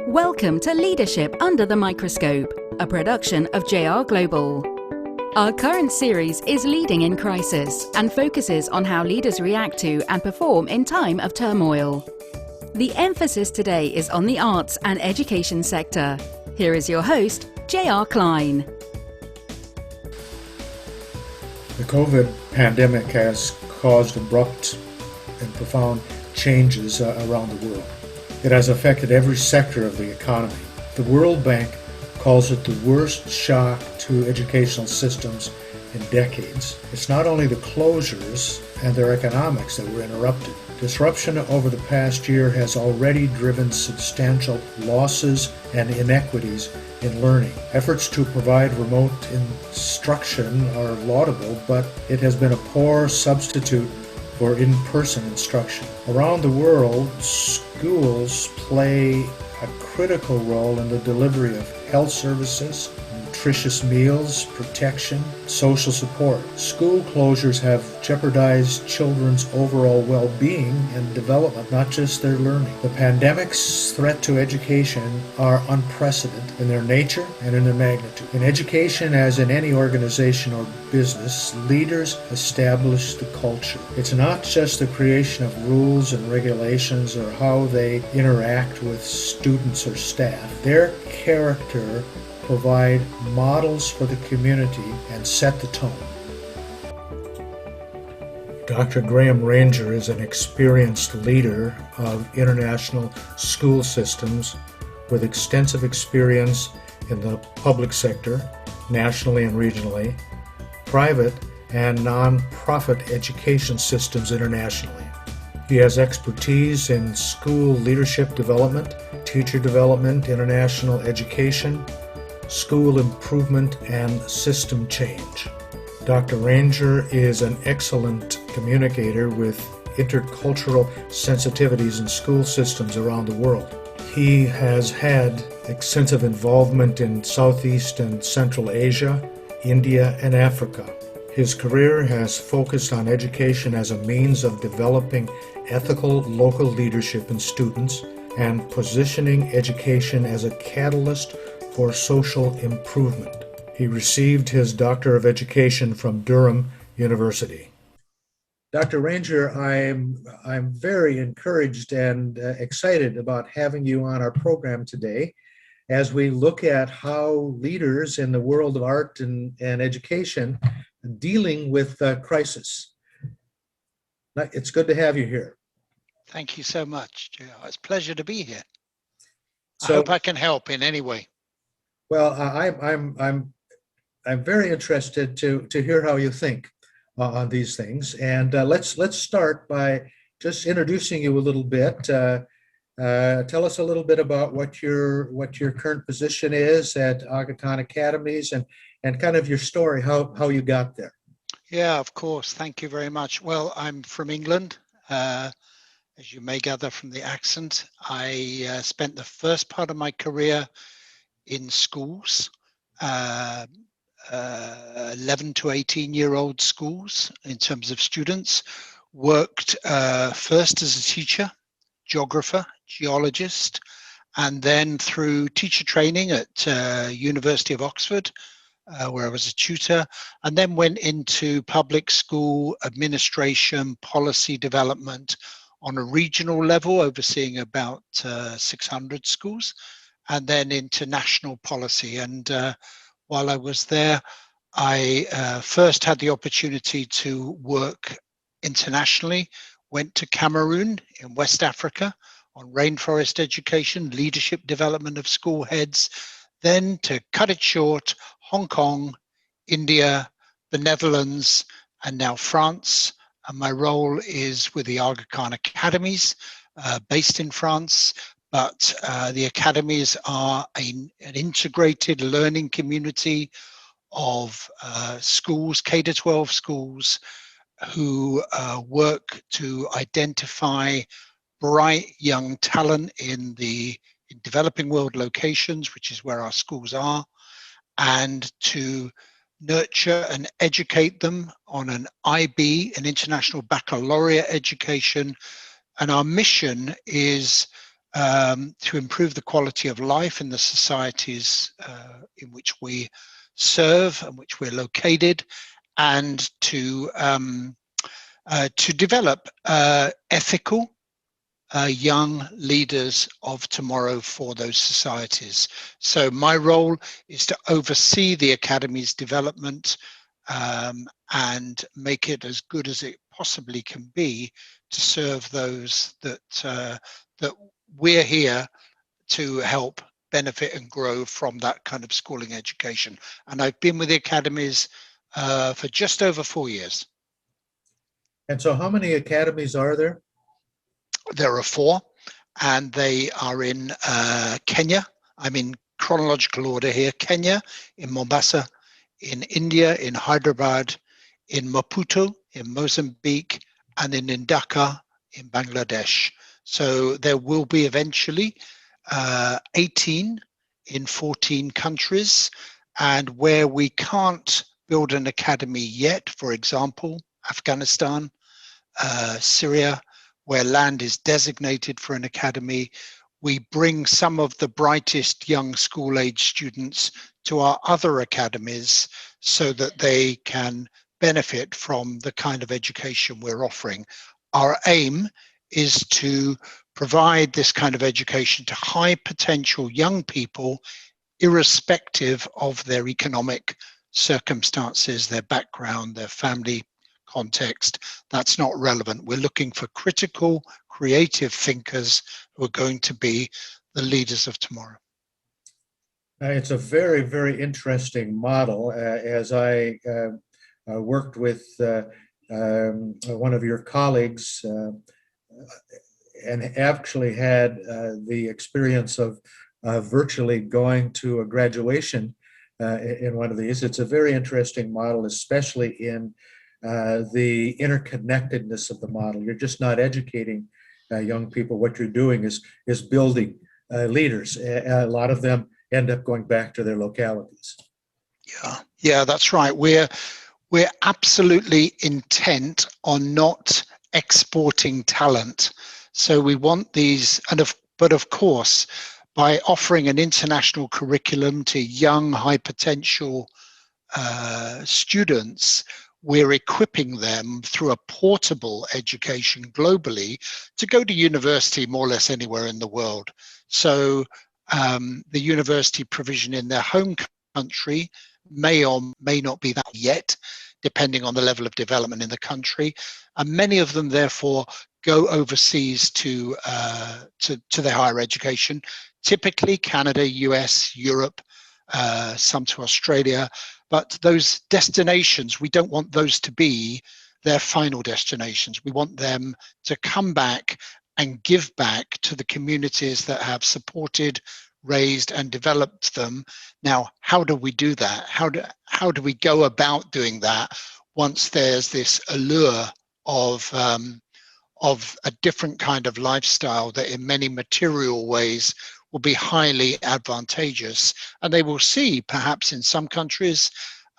Welcome to Leadership Under the Microscope, a production of JR Global. Our current series is Leading in Crisis and focuses on how leaders react to and perform in time of turmoil. The emphasis today is on the arts and education sector. Here is your host, J.R. Klein. The COVID pandemic has caused abrupt and profound changes around the world. It has affected every sector of the economy. The World Bank calls it the worst shock to educational systems in decades. It's not only the closures and their economics that were interrupted. Disruption over the past year has already driven substantial losses and inequities in learning. Efforts to provide remote instruction are laudable, but it has been a poor substitute for in-person instruction. Around the world, schools play a critical role in the delivery of health services, nutritious meals, protection, social support. School closures have jeopardized children's overall well-being and development, not just their learning. The pandemic's threat to education are unprecedented in their nature and in their magnitude. In education, as in any organization or business, leaders establish the culture. It's not just the creation of rules and regulations or how they interact with students or staff. Their character provide models for the community and set the tone. Dr. Graham Ranger is an experienced leader of international school systems with extensive experience in the public sector, nationally and regionally, private and non-profit education systems internationally. He has expertise in school leadership development, teacher development, international education, school improvement, and system change. Dr. Ranger is an excellent communicator with intercultural sensitivities in school systems around the world. He has had extensive involvement in Southeast and Central Asia, India, and Africa. His career has focused on education as a means of developing ethical local leadership in students and positioning education as a catalyst for social improvement. He received his Doctor of Education from Durham University. Dr. Ranger, I'm very encouraged and excited about having you on our program today as we look at how leaders in the world of art and education are dealing with crisis. It's good to have you here. Thank you so much, Joe. It's a pleasure to be here. So, I hope I can help in any way. Well, I'm very interested to hear how you think on these things, and let's start by just introducing you a little bit. Tell us a little bit about what your current position is at Aga Kahn Academies and kind of your story, how you got there. Yeah, of course. Thank you very much. Well, I'm from England. As you may gather from the accent, I spent the first part of my career in schools, 11 to 18-year-old schools in terms of students. Worked first as a teacher, geographer, geologist, and then through teacher training at University of Oxford, where I was a tutor, and then went into public school administration, policy development on a regional level, overseeing about 600 schools, and then into national policy. And while I was there, I first had the opportunity to work internationally, went to Cameroon in West Africa on rainforest education, leadership development of school heads, then to cut it short, Hong Kong, India, the Netherlands, and now France. And my role is with the Aga Kahn Academies, based in France. But the academies are an integrated learning community of schools, K-12 schools, who work to identify bright young talent in developing world locations, which is where our schools are, and to nurture and educate them on an IB, an international baccalaureate education. And our mission is to improve the quality of life in the societies in which we serve and which we're located, and to develop ethical young leaders of tomorrow for those societies. So my role is to oversee the Academy's development and make it as good as it possibly can be to serve those that that we're here to help benefit and grow from that kind of schooling education. And I've been with the Academies for just over 4 years. And so how many academies are there? There are 4, and they are in Kenya. I'm in chronological order here. Kenya, in Mombasa, in India, in Hyderabad, in Maputo, in Mozambique, and in Dhaka, in Bangladesh. So there will be eventually 18 in 14 countries. And where we can't build an academy yet, for example, Afghanistan, Syria, where land is designated for an academy, we bring some of the brightest young school-age students to our other academies so that they can benefit from the kind of education we're offering. Our aim is to provide this kind of education to high potential young people, irrespective of their economic circumstances, their background, their family context. That's not relevant. We're looking for critical, creative thinkers who are going to be the leaders of tomorrow. It's a very, very interesting model. As I worked with one of your colleagues and actually had the experience of virtually going to a graduation in one of these. It's a very interesting model, especially in the interconnectedness of the model. You're just not educating young people. What you're doing is building leaders. A lot of them end up going back to their localities. Yeah, that's right. We're absolutely intent on not exporting talent. So we want these, but of course, by offering an international curriculum to young, high potential students, we're equipping them through a portable education globally to go to university more or less anywhere in the world. So the university provision in their home country may or may not be that yet, depending on the level of development in the country. And many of them, therefore, go overseas to their higher education, typically Canada, US, Europe, some to Australia. But those destinations, we don't want those to be their final destinations. We want them to come back and give back to the communities that have supported, raised, and developed them. Now, how do we do that? How do we go about doing that once there's this allure of a different kind of lifestyle that in many material ways will be highly advantageous, and they will see perhaps in some countries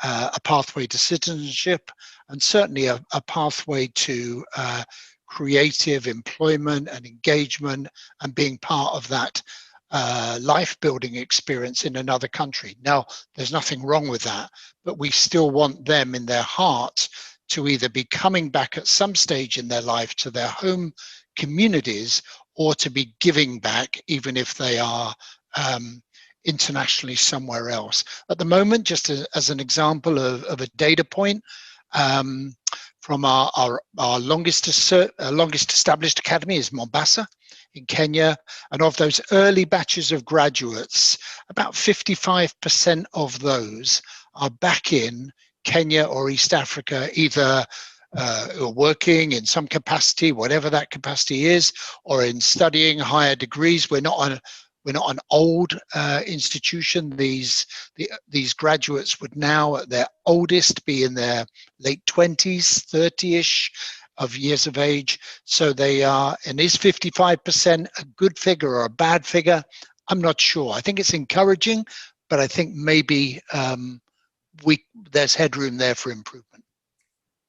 a pathway to citizenship, and certainly a pathway to creative employment and engagement and being part of that life building experience in another country. Now, there's nothing wrong with that, but we still want them in their heart to either be coming back at some stage in their life to their home communities, or to be giving back, even if they are internationally somewhere else. At the moment, just as an example of a data point, from our longest established academy is Mombasa in Kenya. And of those early batches of graduates, about 55% of those are back in Kenya or East Africa, either working in some capacity, whatever that capacity is, or in studying higher degrees. We're not an old institution. These graduates would now, at their oldest, be in their late 20s, 30-ish of years of age. So they are, and is 55% a good figure or a bad figure? I'm not sure. I think it's encouraging, but I think maybe there's headroom there for improvement.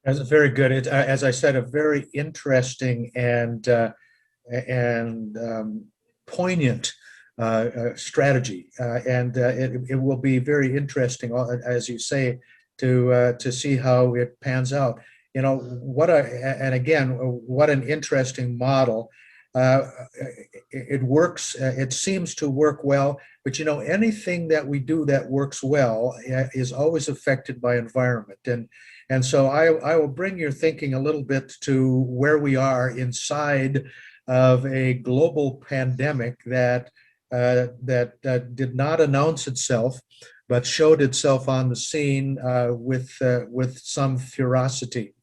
That's very good. It's, as I said, a very interesting and poignant strategy, and it will be very interesting, as you say, to see how it pans out. You know, and again, what an interesting model. It works. It seems to work well, but you know, anything that we do that works well is always affected by environment, and so I will bring your thinking a little bit to where we are inside of a global pandemic that did not announce itself, but showed itself on the scene with some ferocity.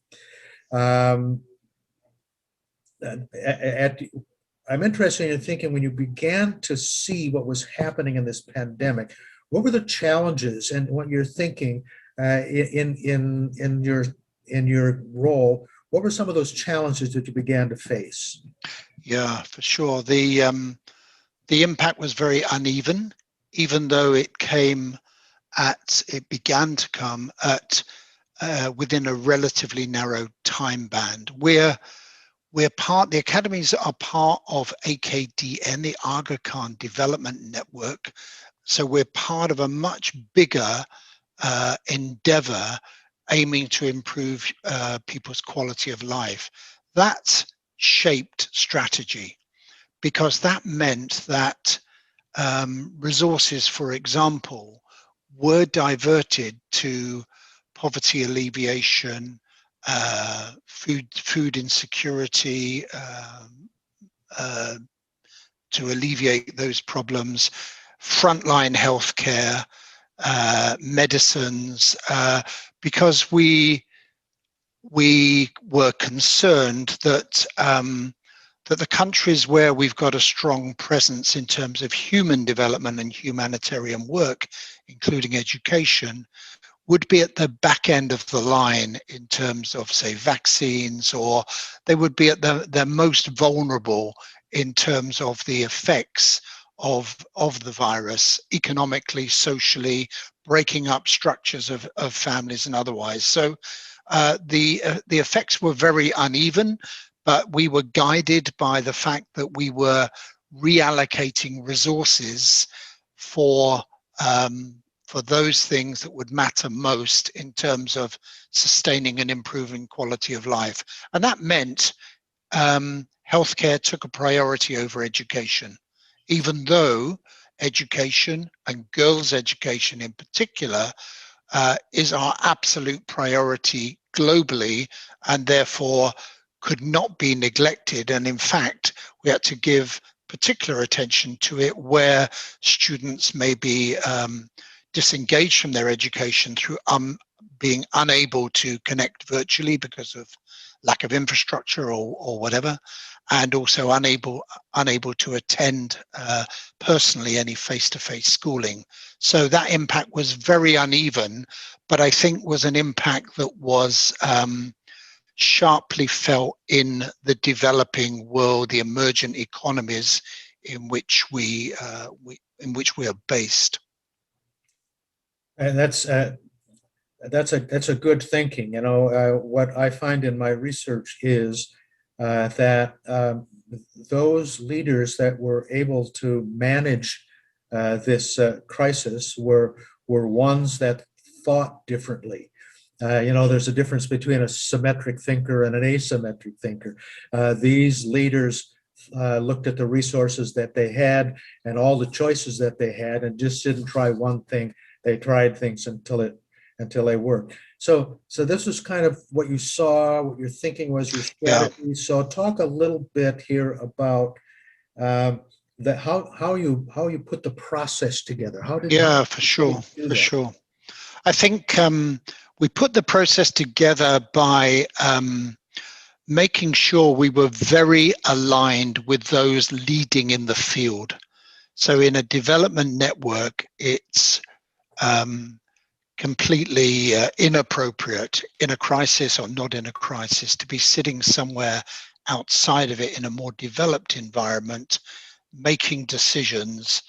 Um, at, I'm interested in thinking, when you began to see what was happening in this pandemic, what were the challenges and what you're thinking in your role? What were some of those challenges that you began to face? Yeah, for sure. The impact was very uneven, even though it began to come at within a relatively narrow time band. The academies are part of AKDN, the Aga Kahn Development Network. So we're part of a much bigger endeavor aiming to improve people's quality of life. That shaped strategy, because that meant that resources, for example, were diverted to poverty alleviation, food insecurity, to alleviate those problems, frontline healthcare, medicines, because we were concerned that that the countries where we've got a strong presence in terms of human development and humanitarian work, including education, would be at the back end of the line in terms of, say, vaccines, or they would be at their most vulnerable in terms of the effects of the virus, economically, socially, breaking up structures of families and otherwise. So the effects were very uneven, but we were guided by the fact that we were reallocating resources for those things that would matter most in terms of sustaining and improving quality of life. And that meant healthcare took a priority over education, even though education, and girls' education in particular, is our absolute priority globally, and therefore could not be neglected. And in fact, we had to give particular attention to it where students may be disengaged from their education through being unable to connect virtually because of lack of infrastructure or whatever, and also unable to attend personally any face-to-face schooling. So that impact was very uneven, but I think was an impact that was sharply felt in the developing world, the emergent economies in which we are based. And that's a good thinking. You know, what I find in my research is that those leaders that were able to manage this crisis were ones that thought differently. You know, there's a difference between a symmetric thinker and an asymmetric thinker. These leaders looked at the resources that they had and all the choices that they had, and just didn't try one thing. They tried things until they worked. So this was kind of what you saw, what your thinking was, your strategy. Yeah. So talk a little bit here about how you put the process together. For sure. I think we put the process together by making sure we were very aligned with those leading in the field. So in a development network, it's completely inappropriate in a crisis or not in a crisis to be sitting somewhere outside of it in a more developed environment, making decisions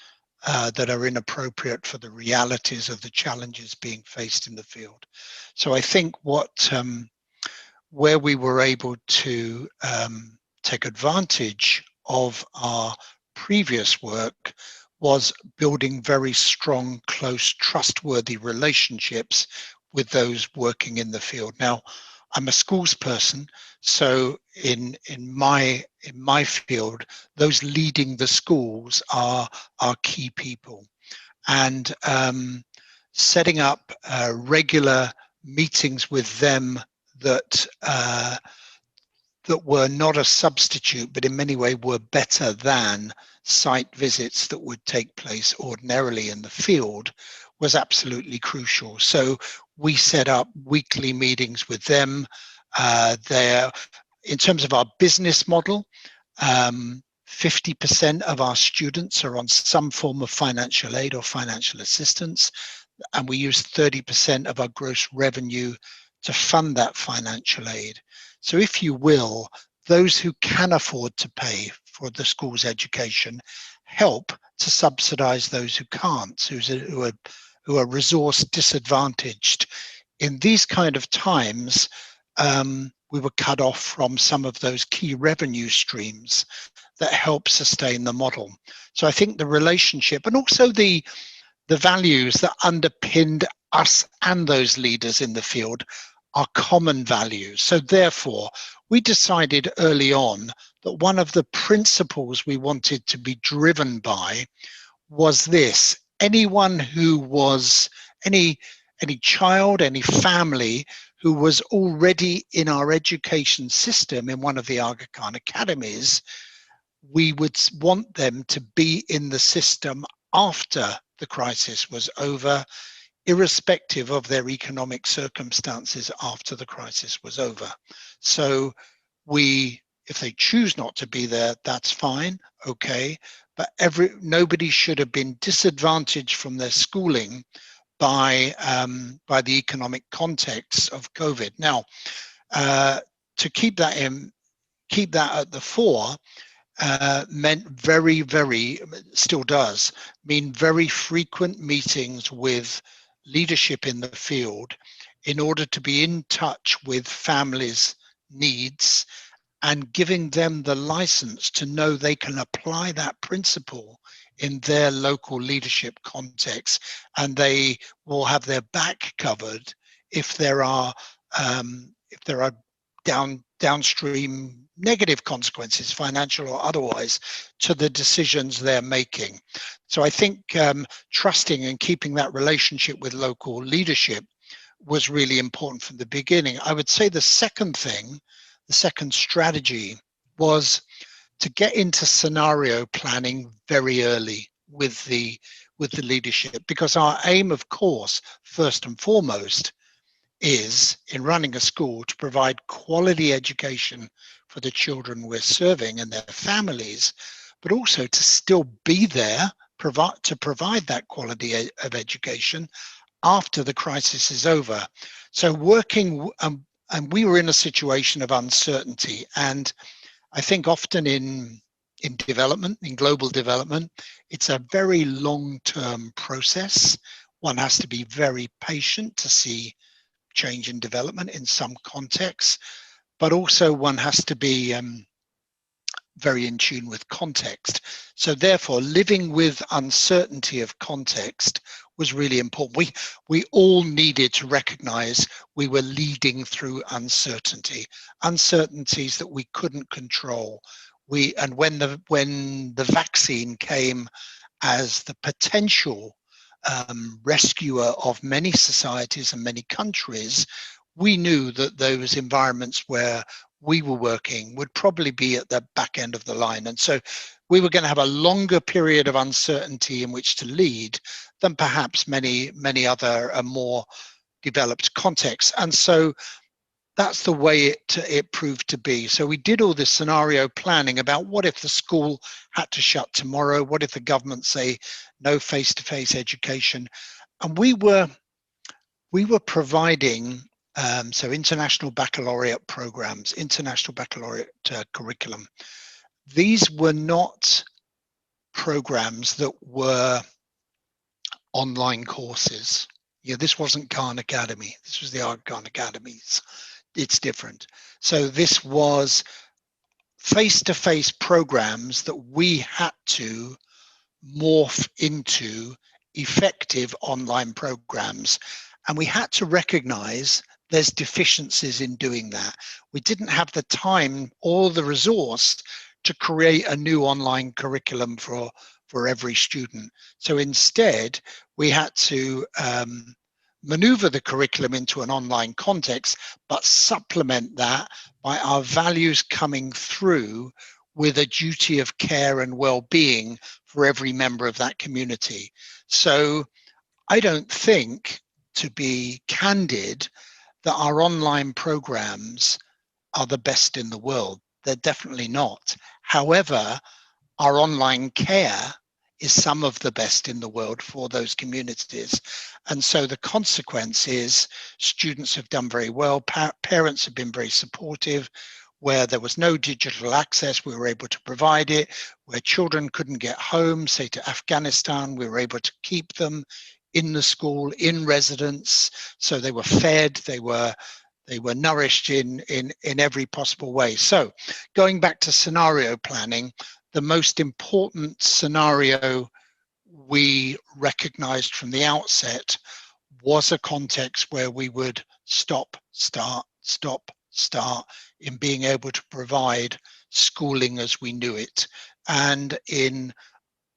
that are inappropriate for the realities of the challenges being faced in the field. So I think where we were able to take advantage of our previous work was building very strong, close, trustworthy relationships with those working in the field. Now, I'm a schools person, so in my field, those leading the schools are key people, and setting up regular meetings with them that that were not a substitute, but in many ways were better than site visits that would take place ordinarily in the field, was absolutely crucial. So we set up weekly meetings with them. In terms of our business model, 50% of our students are on some form of financial aid or financial assistance, and we use 30% of our gross revenue to fund that financial aid. So if you will, those who can afford to pay for the school's education help to subsidize those who can't, who are resource disadvantaged. In these kind of times, we were cut off from some of those key revenue streams that help sustain the model. So I think the relationship, and also the values that underpinned us and those leaders in the field, are common values. So therefore, we decided early on that one of the principles we wanted to be driven by was this: anyone who was, any child, any family who was already in our education system in one of the Aga Kahn Academies, we would want them to be in the system after the crisis was over, irrespective of their economic circumstances after the crisis was over. So if they choose not to be there, that's fine, okay, but nobody should have been disadvantaged from their schooling by the economic context of COVID. Now, to keep that at the fore, meant still does mean very frequent meetings with leadership in the field in order to be in touch with families' needs and giving them the license to know they can apply that principle in their local leadership context, and they will have their back covered if there are downstream negative consequences, financial or otherwise, to the decisions they're making. So I think trusting and keeping that relationship with local leadership was really important from the beginning. I would say the second strategy was to get into scenario planning very early with the leadership, because our aim, of course, first and foremost, is in running a school to provide quality education for the children we're serving and their families, but also to still be there to provide that quality of education after the crisis is over. So working, and we were in a situation of uncertainty, and I think often in development, in global development, it's a very long-term process. One has to be very patient to see change in development in some contexts, but also one has to be very in tune with context. So therefore, living with uncertainty of context was really important. We all needed to recognize we were leading through uncertainties that we couldn't control. And when the vaccine came as the potential rescuer of many societies and many countries, we knew that those environments where we were working would probably be at the back end of the line. And so we were going to have a longer period of uncertainty in which to lead than perhaps many other more developed contexts. And so that's the way it proved to be. So we did all this scenario planning about what if the school had to shut tomorrow? What if the government say no face-to-face education? And we were providing so international baccalaureate programs, international baccalaureate curriculum. These were not programs that were online courses. Yeah, this wasn't Kahn Academy. This was the Aga Kahn Academies. It's different. So this was face-to-face programs that we had to morph into effective online programs. And we had to recognize there's deficiencies in doing that. We didn't have the time or the resource to create a new online curriculum for every student. So instead, we had to maneuver the curriculum into an online context, but supplement that by our values coming through with a duty of care and well-being for every member of that community. So I don't think, to be candid, that our online programs are the best in the world. They're definitely not. However, our online care is some of the best in the world for those communities. And so the consequence is students have done very well, parents have been very supportive. Where there was no digital access, we were able to provide it. Where children couldn't get home, say to Afghanistan, we were able to keep them in the school, in residence. So they were fed, they were nourished in every possible way. So going back to scenario planning, the most important scenario we recognized from the outset was a context where we would stop, start in being able to provide schooling as we knew it. And in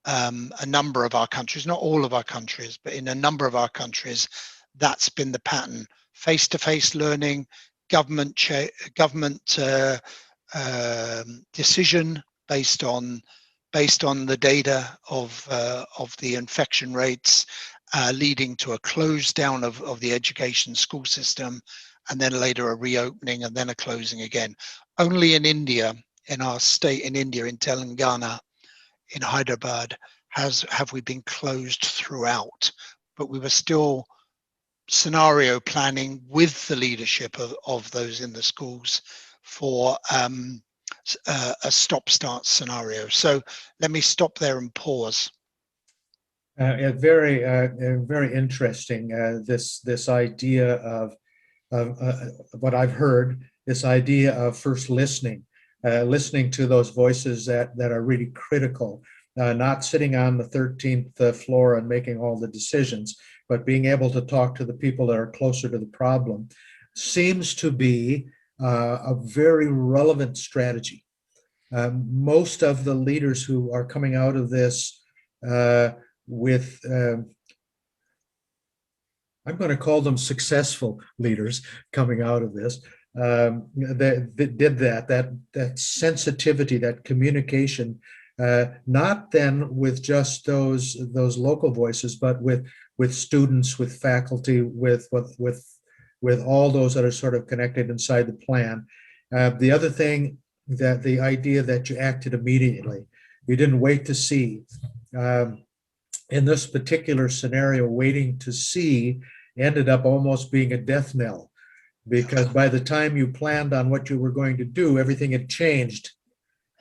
a number of our countries, not all of our countries, but in a number of our countries, that's been the pattern. Face-to-face learning, government decision based on the data of the infection rates, leading to a close down of the education school system, and then later a reopening and then a closing again. Only in India, in our state in India, in Telangana, in Hyderabad, have we been closed throughout, but we were still scenario planning with the leadership of those in the schools for a stop-start scenario. So let me stop there and pause. Very interesting. This idea of what I've heard, this idea of first listening to those voices that are really critical, not sitting on the 13th floor and making all the decisions, but being able to talk to the people that are closer to the problem, seems to be a very relevant strategy. Most of the leaders who are coming out of this with I'm going to call them successful leaders coming out of this. That did that sensitivity, that communication, not then with just those local voices, but with students, with faculty, with all those that are sort of connected inside the plan. The other thing, that the idea that you acted immediately, you didn't wait to see. In this particular scenario, waiting to see ended up almost being a death knell, because by the time you planned on what you were going to do, everything had changed,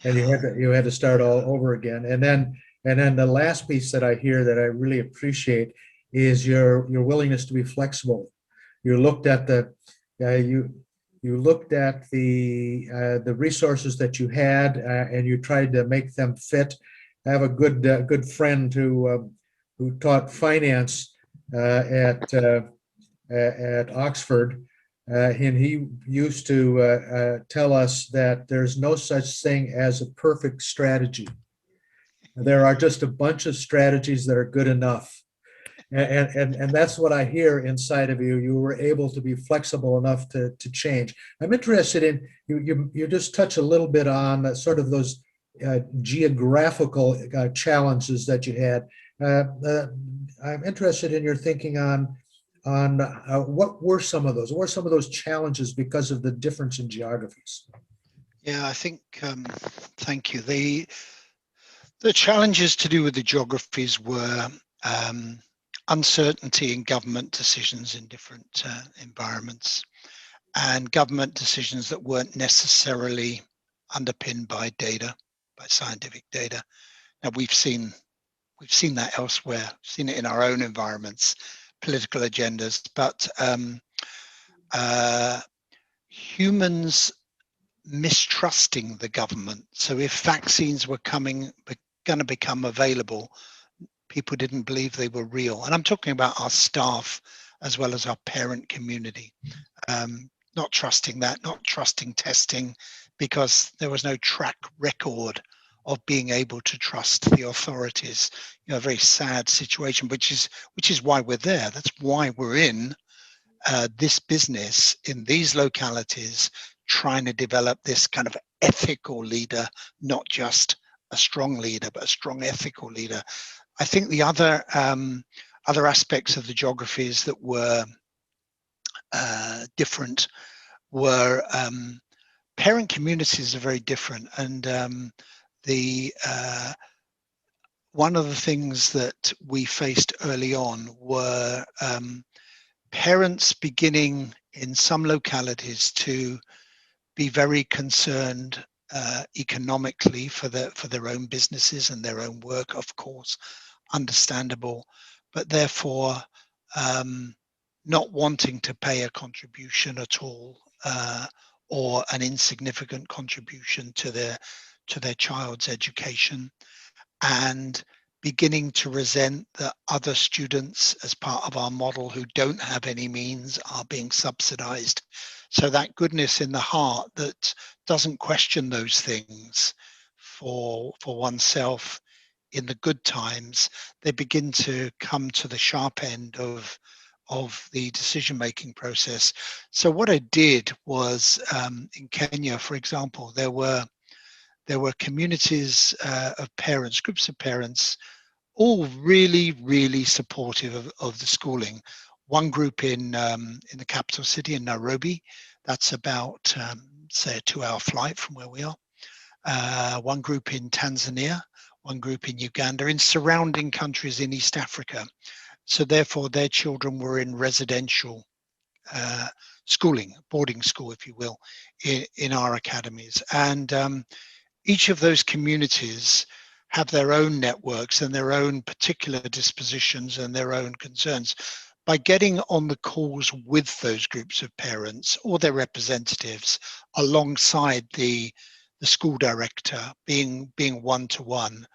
and you had to start all over again. And then the last piece that I hear that I really appreciate is your willingness to be flexible. You looked at the resources that you had, and you tried to make them fit. I have a good friend who taught finance at Oxford, and he used to tell us that there's no such thing as a perfect strategy. There are just a bunch of strategies that are good enough. And that's what I hear inside of you. You were able to be flexible enough to change. I'm interested in, you just touch a little bit on sort of those geographical challenges that you had. I'm interested in your thinking on what were some of those? What were some of those challenges because of the difference in geographies? Yeah, I think, thank you. The challenges to do with the geographies were uncertainty in government decisions in different environments, and government decisions that weren't necessarily underpinned by data, by scientific data. Now we've seen that elsewhere, we've seen it in our own environments, political agendas, but humans mistrusting the government. So if vaccines were going to become available, people didn't believe they were real. And I'm talking about our staff as well as our parent community. Not trusting that, not trusting testing, because there was no track record of being able to trust the authorities. You know, a very sad situation, which is why we're there. That's why we're in this business in these localities, trying to develop this kind of ethical leader, not just a strong leader, but a strong ethical leader. I think the other aspects of the geographies that were different were parent communities are very different, and the one of the things that we faced early on were parents beginning in some localities to be very concerned economically for their own businesses and their own work, of course, understandable, but therefore not wanting to pay a contribution at all, or an insignificant contribution to their child's education, and beginning to resent that other students, as part of our model, who don't have any means are being subsidized. So that goodness in the heart that doesn't question those things for oneself in the good times, they begin to come to the sharp end of the decision-making process. So what I did was, in Kenya, for example, there were communities of parents, groups of parents, all really, really supportive of the schooling. One group in the capital city in Nairobi, that's about say a 2-hour flight from where we are. One group in Tanzania, one group in Uganda, in surrounding countries in East Africa. So therefore, their children were in residential schooling, boarding school, if you will, in our academies. And each of those communities have their own networks and their own particular dispositions and their own concerns. By getting on the calls with those groups of parents or their representatives alongside the school director, being one-to-one,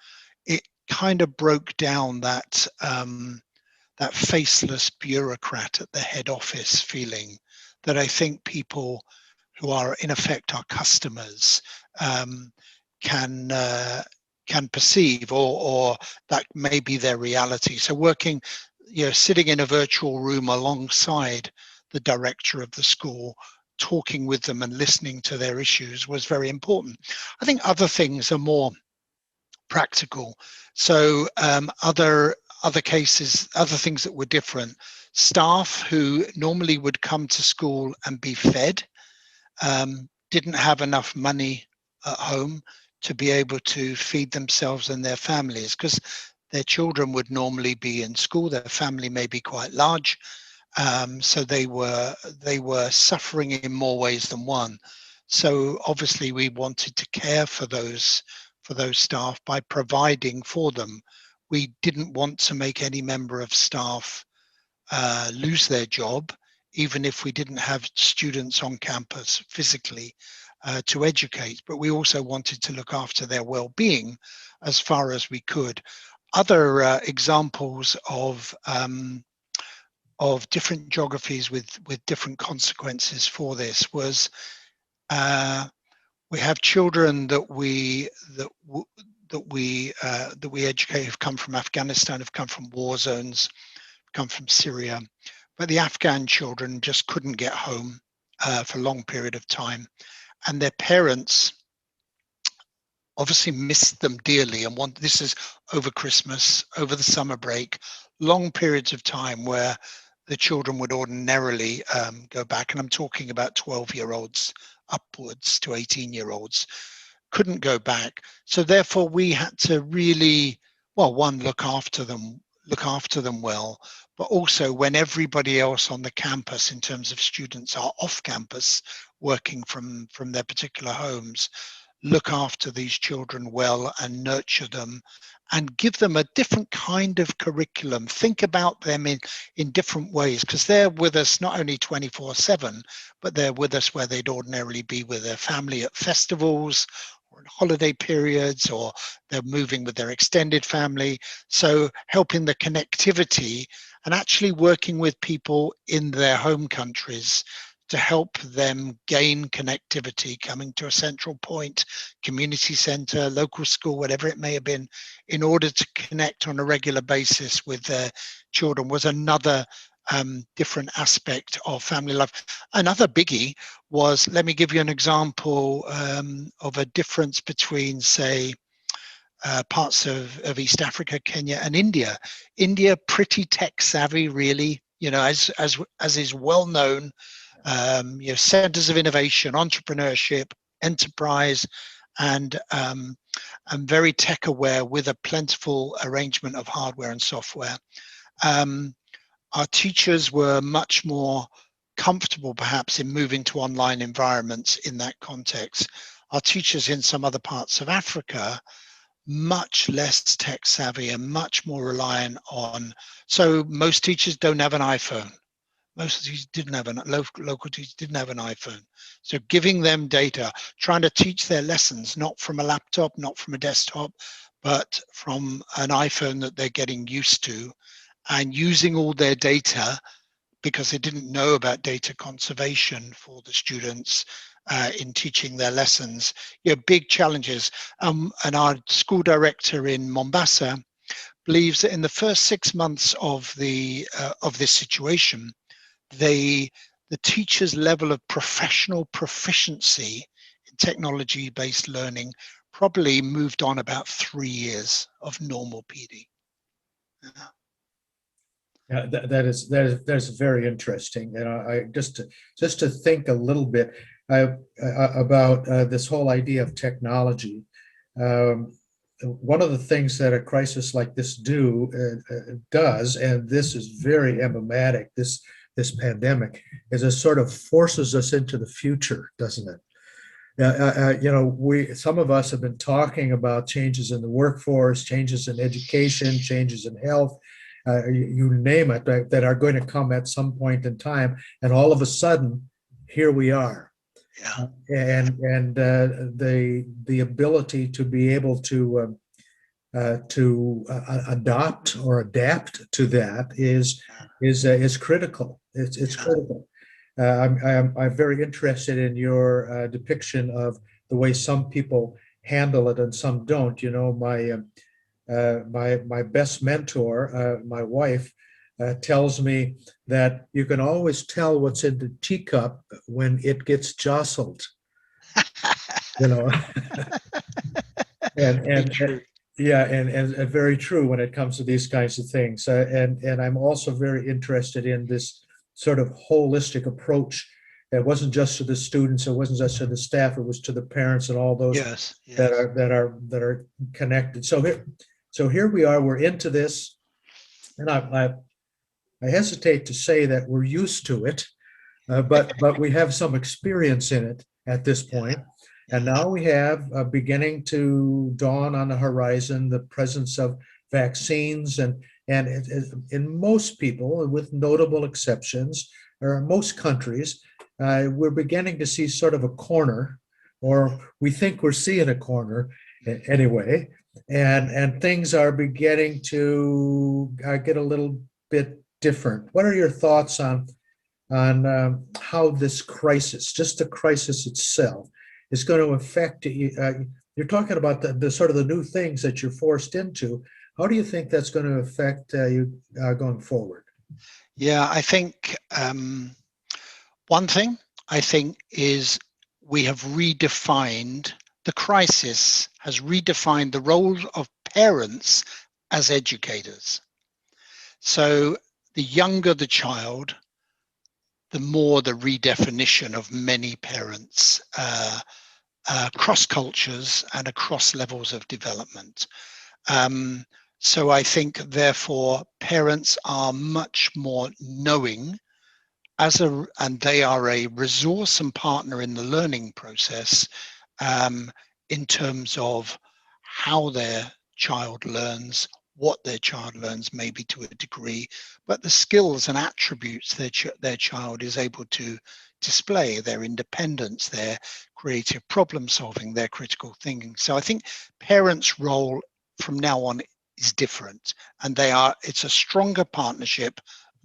it kind of broke down that that faceless bureaucrat at the head office feeling that I think people who are in effect our customers can perceive, or that may be their reality. So working, sitting in a virtual room alongside the director of the school, talking with them and listening to their issues was very important. I think other things are more practical. So other cases, other things that were different. Staff who normally would come to school and be fed didn't have enough money at home to be able to feed themselves and their families, because their children would normally be in school. Their family may be quite large, so they were suffering in more ways than one. So obviously, we wanted to care for those staff by providing for them. We didn't want to make any member of staff lose their job, even if we didn't have students on campus physically to educate, but we also wanted to look after their well-being as far as we could. Other examples of different geographies with different consequences for this was we have children that we educate who've come from Afghanistan, have come from war zones, come from Syria, but the Afghan children just couldn't get home for a long period of time, and their parents obviously missed them dearly and this is over Christmas, over the summer break, long periods of time where the children would ordinarily go back, and I'm talking about 12-year-olds upwards to 18-year-olds, couldn't go back. So therefore we had to really, one, look after them well, but also when everybody else on the campus in terms of students are off campus working from their particular homes, look after these children well and nurture them and give them a different kind of curriculum. Think about them in different ways, because they're with us not only 24/7, but they're with us where they'd ordinarily be with their family at festivals or in holiday periods, or they're moving with their extended family. So helping the connectivity and actually working with people in their home countries to help them gain connectivity, coming to a central point, community center, local school, whatever it may have been, in order to connect on a regular basis with their children, was another different aspect of family life. Another biggie was, let me give you an example of a difference between, say, parts of East Africa, Kenya, and India. India, pretty tech savvy, really. As is well known, centers of innovation, entrepreneurship, enterprise, and very tech aware, with a plentiful arrangement of hardware and software. Our teachers were much more comfortable, perhaps, in moving to online environments in that context. Our teachers in some other parts of Africa, much less tech savvy and much more reliant on, so most teachers don't have an iPhone. Most of these didn't have local teachers didn't have an iPhone. So giving them data, trying to teach their lessons, not from a laptop, not from a desktop, but from an iPhone that they're getting used to, and using all their data, because they didn't know about data conservation for the students in teaching their lessons. Big challenges. And our school director in Mombasa believes that in the first 6 months of this situation, the teacher's level of professional proficiency in technology-based learning probably moved on about 3 years of normal PD. Yeah, that is very interesting, and I just to think a little bit about this whole idea of technology. One of the things that a crisis like this does, and this is very emblematic, this pandemic, is it sort of forces us into the future, doesn't it? Some of us have been talking about changes in the workforce, changes in education, changes in health, you name it, that are going to come at some point in time, and all of a sudden, here we are. Yeah. And the ability to be able to adopt or adapt to that is critical. It's critical. I'm very interested in your depiction of the way some people handle it and some don't. My best mentor, my wife, tells me that you can always tell what's in the teacup when it gets jostled. and True. yeah, and very true when it comes to these kinds of things. And I'm also very interested in this sort of holistic approach. It wasn't just to the students, it wasn't just to the staff, it was to the parents and all those Yes. that are connected. So here we are, we're into this, and I hesitate to say that we're used to it, but we have some experience in it at this point. And now we have beginning to dawn on the horizon the presence of vaccines, and in most people, with notable exceptions, or most countries, we're beginning to see sort of a corner, or we think we're seeing a corner anyway, and things are beginning to get a little bit different. What are your thoughts on how this crisis, just the crisis itself, is going to affect you? You're talking about the sort of the new things that you're forced into. How do you think that's going to affect you going forward? Yeah, I think one thing I think is we have redefined, the crisis has redefined the role of parents as educators. So the younger the child, the more the redefinition of many parents across cultures and across levels of development. So I think, therefore, parents are much more knowing and they are a resource and partner in the learning process, in terms of how their child learns, what their child learns, maybe to a degree, but the skills and attributes their child is able to display, their independence, their creative problem solving, their critical thinking. So I think parents' role from now on is different, and it's a stronger partnership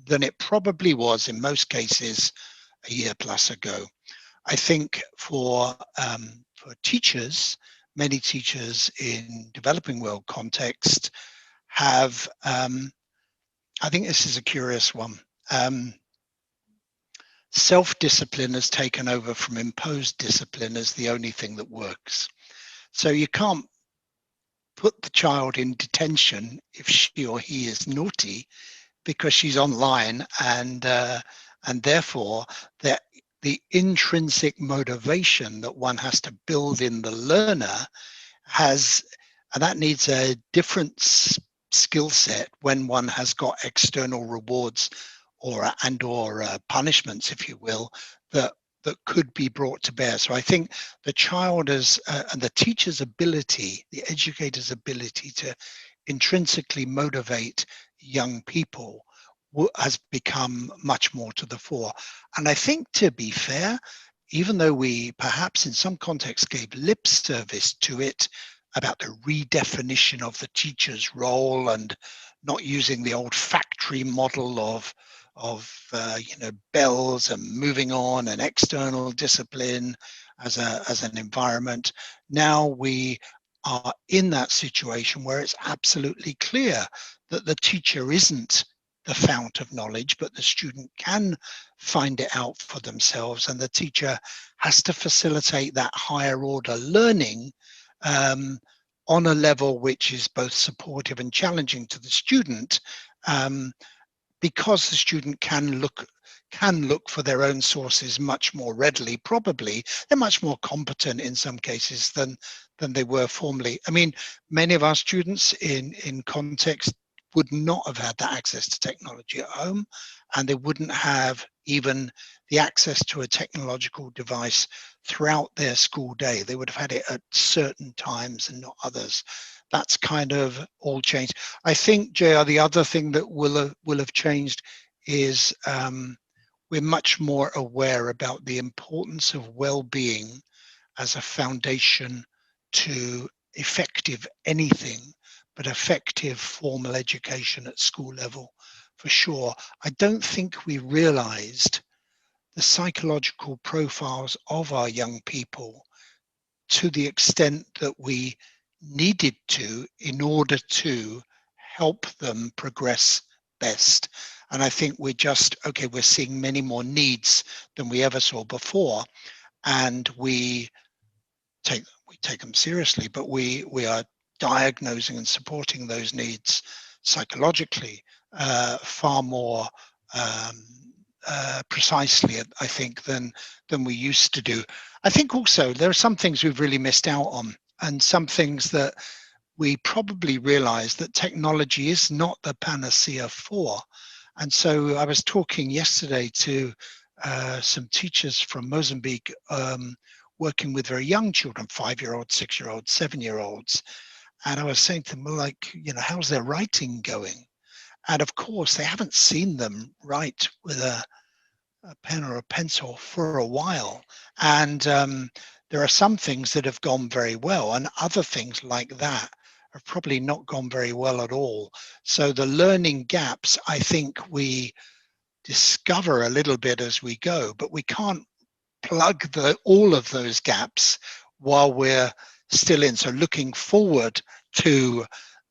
than it probably was in most cases a year plus ago. I think for teachers, many teachers in developing world context have, I think this is a curious one. Self-discipline has taken over from imposed discipline as the only thing that works. So you can't put the child in detention if she or he is naughty because she's online, and therefore the intrinsic motivation that one has to build in the learner and that needs a different skill set when one has got external rewards or punishments, if you will, that could be brought to bear. So I think the child and the teacher's ability, the educator's ability to intrinsically motivate young people has become much more to the fore. And I think, to be fair, even though we perhaps in some contexts gave lip service to it about the redefinition of the teacher's role and not using the old factory model of bells and moving on and external discipline as an environment, now we are in that situation where it's absolutely clear that the teacher isn't the fount of knowledge, but the student can find it out for themselves, and the teacher has to facilitate that higher order learning on a level which is both supportive and challenging to the student, because the student can look for their own sources much more readily. Probably they're much more competent in some cases than they were formerly. I mean, many of our students in context would not have had that access to technology at home, and they wouldn't have even the access to a technological device throughout their school day. They would have had it at certain times and not others. That's kind of all changed. I think, JR, the other thing that will have changed is we're much more aware about the importance of well-being as a foundation to effective anything, but effective formal education at school level, for sure. I don't think we realized the psychological profiles of our young people to the extent that we needed to in order to help them progress best. And I think we're seeing many more needs than we ever saw before, and we take them seriously, but we are diagnosing and supporting those needs psychologically far more precisely, I think, than we used to do. I think also there are some things we've really missed out on, and some things that we probably realize that technology is not the panacea for. And so I was talking yesterday to some teachers from Mozambique working with very young children, 5-year-olds, 6-year-olds, 7-year-olds. And I was saying to them, well, like, how's their writing going? And of course, they haven't seen them write with a pen or a pencil for a while. And there are some things that have gone very well, and other things like that have probably not gone very well at all. So the learning gaps, I think we discover a little bit as we go, but we can't plug all of those gaps while we're still in. So looking forward to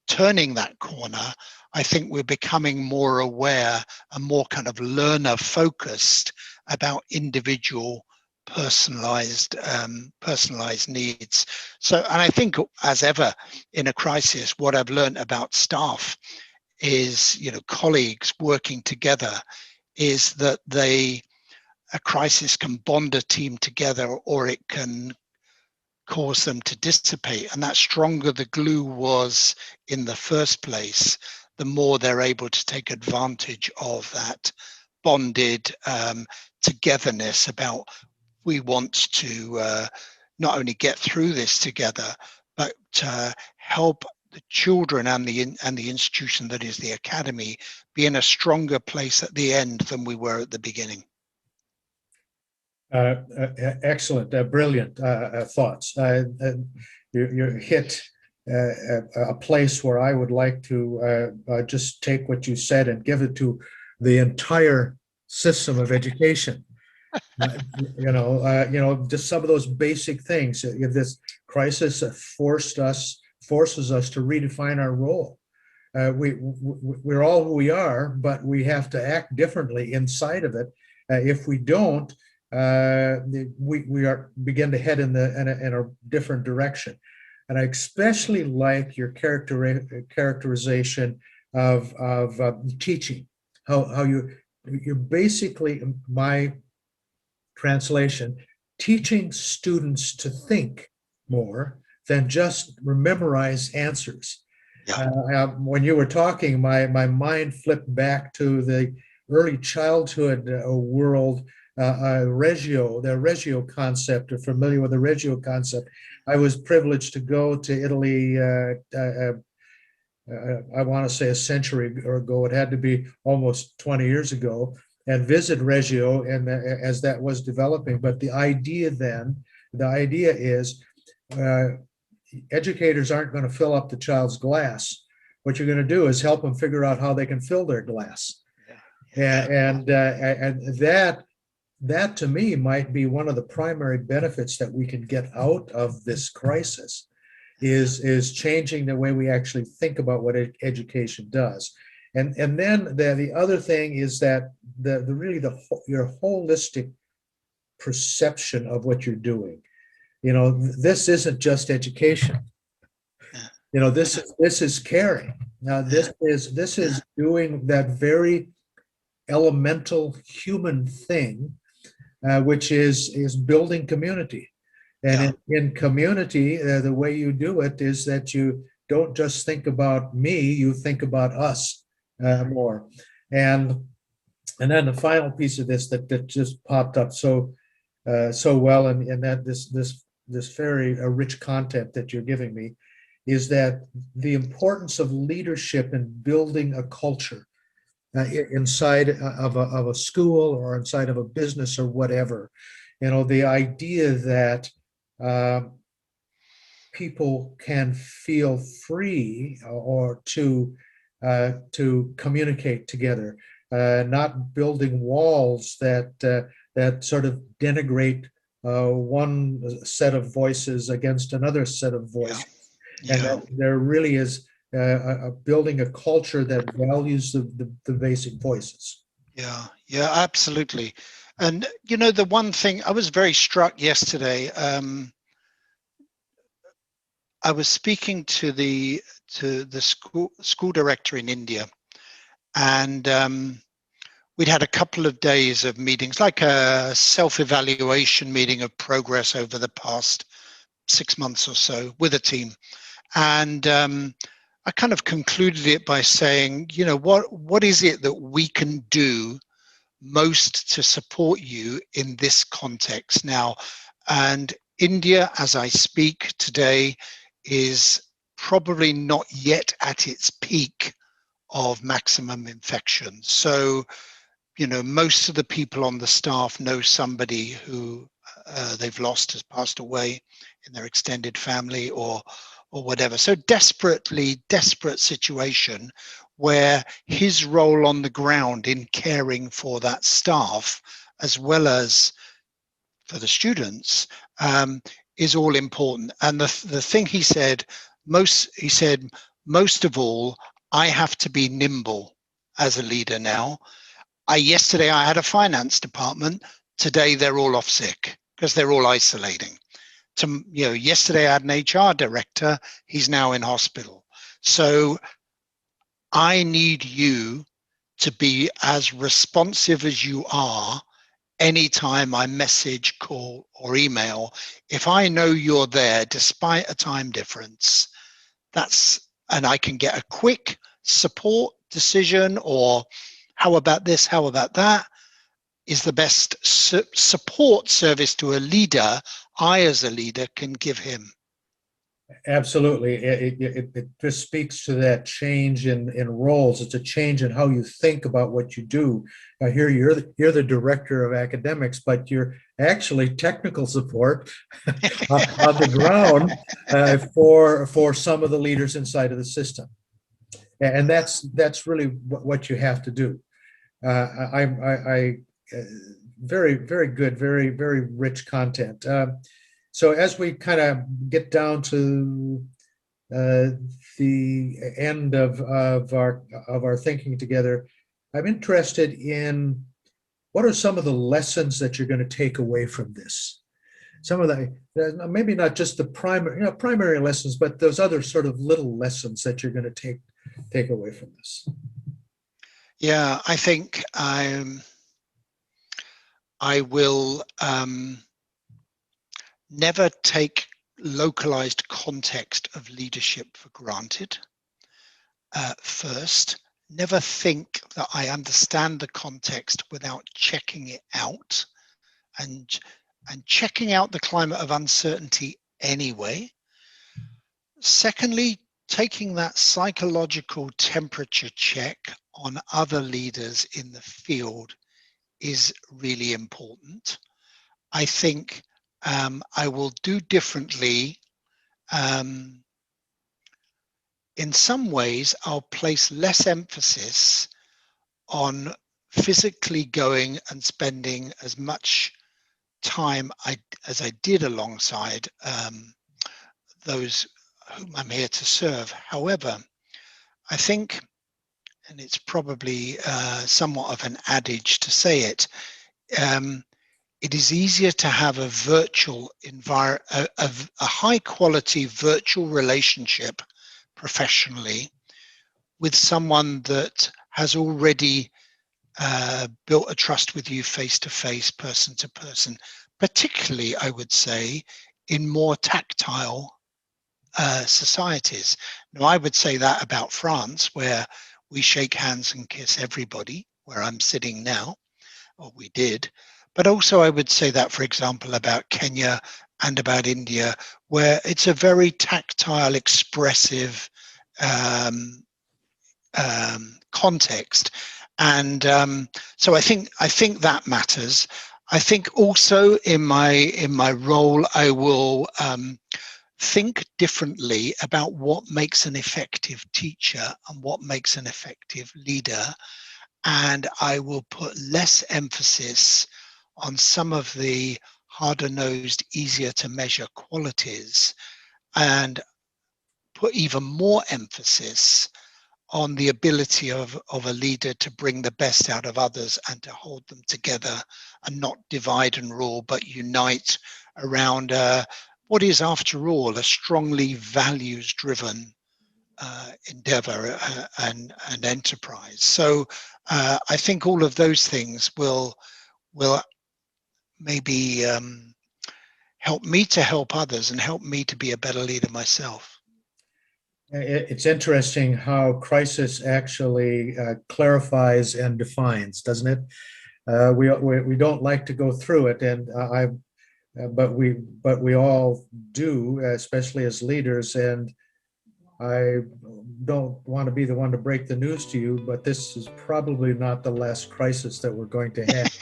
turning that corner, I think we're becoming more aware and more kind of learner focused about individual personalized needs. So, and I think, as ever in a crisis, what I've learned about staff is, colleagues working together, is that a crisis can bond a team together, or it can cause them to dissipate. And that stronger the glue was in the first place, the more they're able to take advantage of that bonded togetherness about, we want to not only get through this together, but help the children and the institution that is the academy be in a stronger place at the end than we were at the beginning. Excellent, brilliant thoughts. You hit a place where I would like to just take what you said and give it to the entire system of education. Just some of those basic things. This crisis forces us to redefine our role. We're all who we are, but we have to act differently inside of it. If we don't, we begin to head in a different direction. And I especially like your characterization of teaching. How you're basically, my translation, teaching students to think more than just memorize answers. Yeah. When you were talking, my mind flipped back to the early childhood world. The Reggio concept. Or familiar with the Reggio concept? I was privileged to go to Italy. I want to say a century ago. It had to be almost 20 years ago, and visit Reggio, and as that was developing. But the idea is, educators aren't going to fill up the child's glass. What you're going to do is help them figure out how they can fill their glass. Yeah. And that to me might be one of the primary benefits that we can get out of this crisis, is changing the way we actually think about what education does. And then the other thing is that your holistic perception of what you're doing. This isn't just education. This is caring. Now this is doing that very elemental human thing, which is building community. And in community, the way you do it is that you don't just think about me, you think about us more. And then the final piece of this that just popped up so well, and that this very rich content that you're giving me, is that the importance of leadership in building a culture inside of a school or inside of a business or whatever. The idea that people can feel free or to communicate together, not building walls that sort of denigrate one set of voices against another set of voices. Yeah. And that there really is building a culture that values the basic voices. Yeah, absolutely. And the one thing I was very struck yesterday, I was speaking to the school director in India, and we'd had a couple of days of meetings, like a self-evaluation meeting of progress over the past 6 months or so with a team. And I kind of concluded it by saying, what is it that we can do most to support you in this context now? And India, as I speak today, is probably not yet at its peak of maximum infection. So, most of the people on the staff know somebody who they've lost, has passed away in their extended family or whatever. So desperate situation where his role on the ground in caring for that staff, as well as for the students, is all important. And the thing he said, most of all, I have to be nimble as a leader now. Yesterday I had a finance department. Today they're all off sick because they're all isolating. Yesterday I had an HR director. He's now in hospital. So I need you to be as responsive as you are anytime I message, call, or email. If I know you're there, despite a time difference, and I can get a quick support decision, or how about this, how about that, is the best support service to a leader I as a leader can give him. Absolutely. It just speaks to that change in roles. It's a change in how you think about what you do. Here you're the director of academics, but you're actually technical support on the ground for some of the leaders inside of the system. And that's really what you have to do. Very, very good, very, very rich content. So as we kind of get down to the end of our thinking together, I'm interested in what are some of the lessons that you're going to take away from this? Some of the maybe not just the primary lessons, but those other sort of little lessons that you're going to take away from this. Yeah, I think I will never take localized context of leadership for granted. First, never think that I understand the context without checking it out and checking out the climate of uncertainty anyway. Secondly, taking that psychological temperature check on other leaders in the field is really important. I think I will do differently. In some ways, I'll place less emphasis on physically going and spending as much time as I did alongside those whom I'm here to serve. However, I think, and it's probably somewhat of an adage to say it, it is easier to have a virtual environment, a high quality virtual relationship professionally with someone that has already built a trust with you face to face, person to person, particularly, I would say, in more tactile societies. Now, I would say that about France, where we shake hands and kiss everybody, where I'm sitting now, or we did. But also I would say that, for example, about Kenya and about India, where it's a very tactile, expressive context. And so I think that matters. I think also in my role, I will think differently about what makes an effective teacher and what makes an effective leader. And I will put less emphasis on some of the harder-nosed, easier to measure qualities, and put even more emphasis on the ability of a leader to bring the best out of others and to hold them together and not divide and rule, but unite around what is, after all, a strongly values-driven endeavor and enterprise. So I think all of those things will maybe help me to help others and help me to be a better leader myself. It's interesting how crisis actually clarifies and defines, doesn't it? We don't like to go through it, and but we all do, especially as leaders. And I don't want to be the one to break the news to you, but this is probably not the last crisis that we're going to have.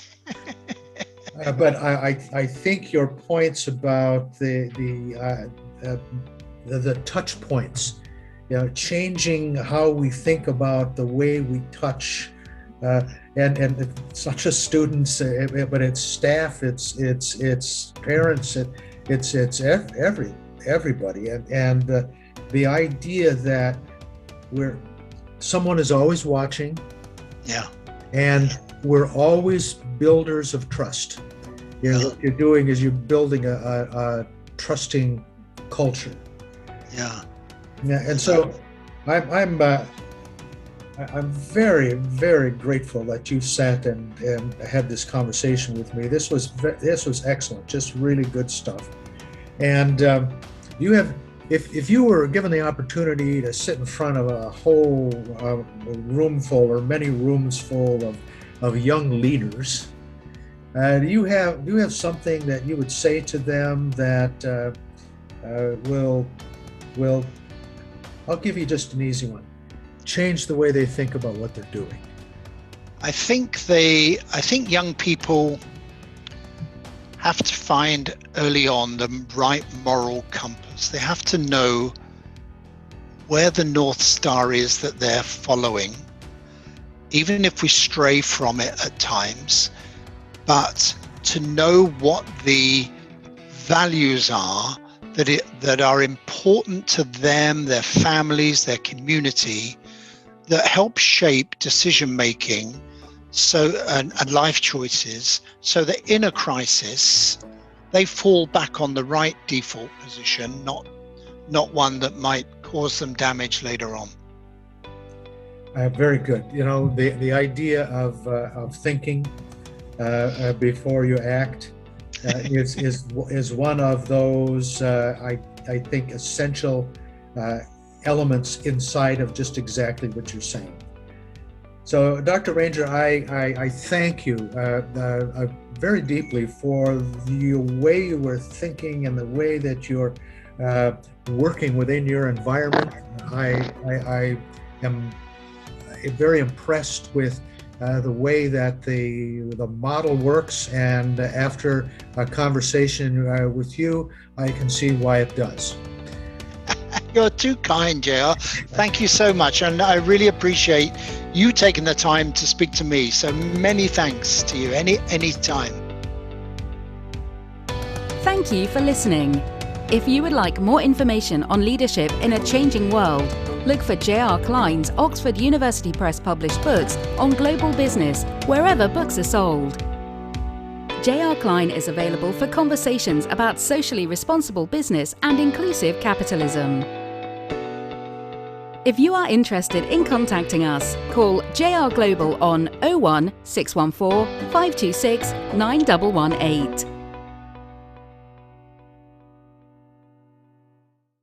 But I think your points about the touch points, changing how we think about the way we touch, and it's not just students, but it's staff, it's parents, it's everybody, and the idea that someone is always watching, yeah, and we're always builders of trust. What you're doing is you're building a trusting culture. Yeah. And so I'm very, very grateful that you sat and had this conversation with me. This was excellent, just really good stuff. And you have, if you were given the opportunity to sit in front of a whole room full or many rooms full of young leaders, Do you have something that you would say to them that will I'll give you just an easy one. Change the way they think about what they're doing. I think young people have to find early on the right moral compass. They have to know where the North Star is that they're following, even if we stray from it at times, but to know what the values are that are important to them, their families, their community, that help shape decision making and life choices, so that in a crisis they fall back on the right default position, not one that might cause them damage later on. Very good. You know, the idea of thinking before you act is one of those I think essential elements inside of just exactly what you're saying. So, Dr. Ranger, I thank you very deeply for the way you were thinking and the way that you're working within your environment. I am very impressed with the way that the model works, and after a conversation with you, I can see why it does. You're too kind, JR. Thank you so much, and I really appreciate you taking the time to speak to me. So many thanks to you. Any time. Thank you for listening. If you would like more information on leadership in a changing world, look for J.R. Klein's Oxford University Press published books on global business wherever books are sold. J.R. Klein is available for conversations about socially responsible business and inclusive capitalism. If you are interested in contacting us, call JR Global on 01 614 526 9118.